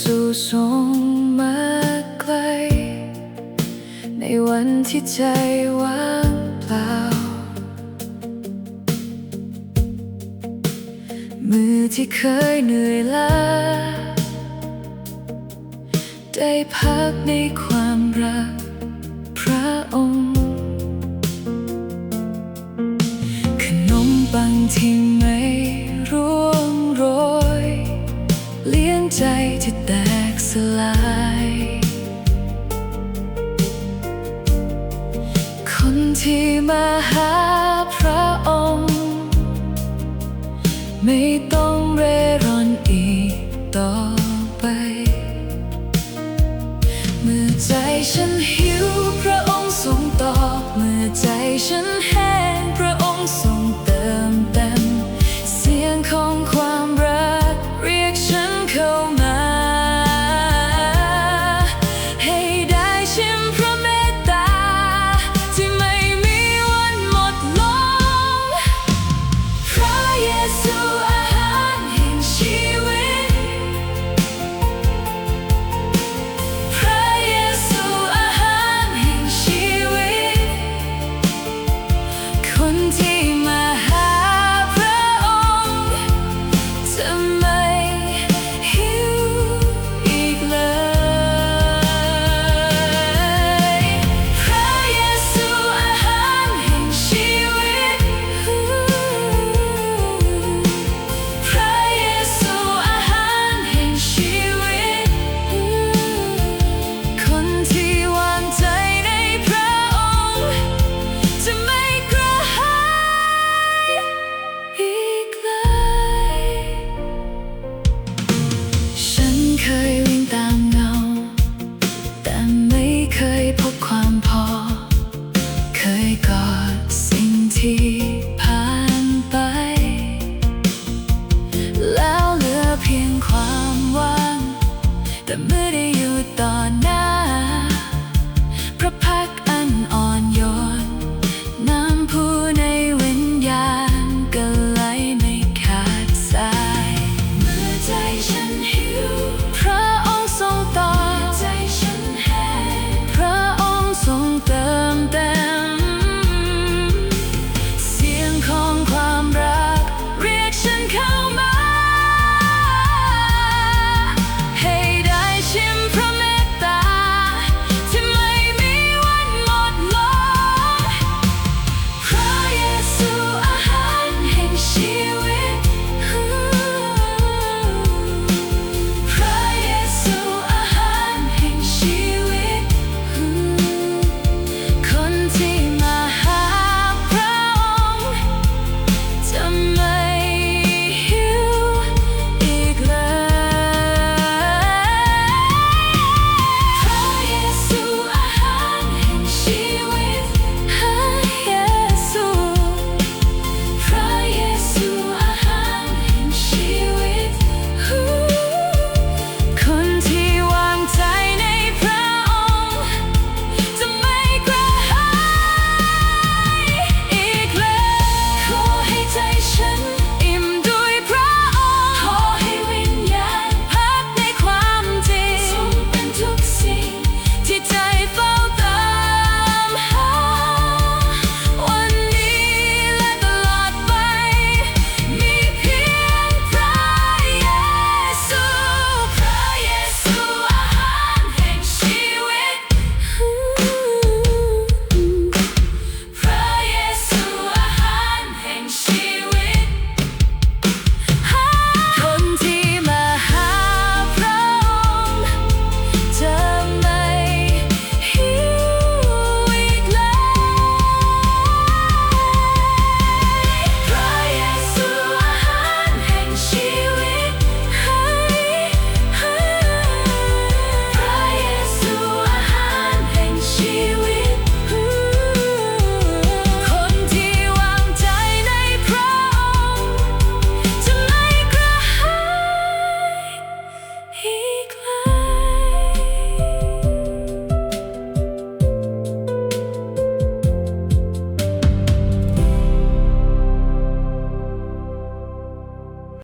ซูทรงมาไกลในวันที่ใจว่างเปล่ามือที่เคยเหนื่อยล้าได้พักในความรักพระองค์ขนมปังที่ไม่ร่วงโรยเลี้ยงใจที่แตกสลายคนที่มาหาพระองค์ไม่ต้องเร่ร่อนอีกต่อไปเมื่อใจฉันหิวพระองค์ทรงตอบเมื่อใจฉันแห้งพระองค์ทรงเติมเต็มเสียงของความรักเรียกฉันเข้ามาให้ได้ชิมพระเมตตาที่ไม่มีวันหมดลงพระเยซูอาหารแห่งชีวิตพระเยซูอาหารแห่งชีวิตคนที่มาหาพระองค์จะไม่หิวอีกเลยพระเยซูอาหารแห่งชีวิตพระเยซูอาหารแห่งชีวิตคนที่วางใจในพระองค์จะไม่กระหายอีกเลยฉันเคยวิ่งตามเงาแต่ไม่เคยพบความพอเคยกอดสิ่งที่ผ่านไปแล้วเหลือเพียงความว่างแต่เมื่อได้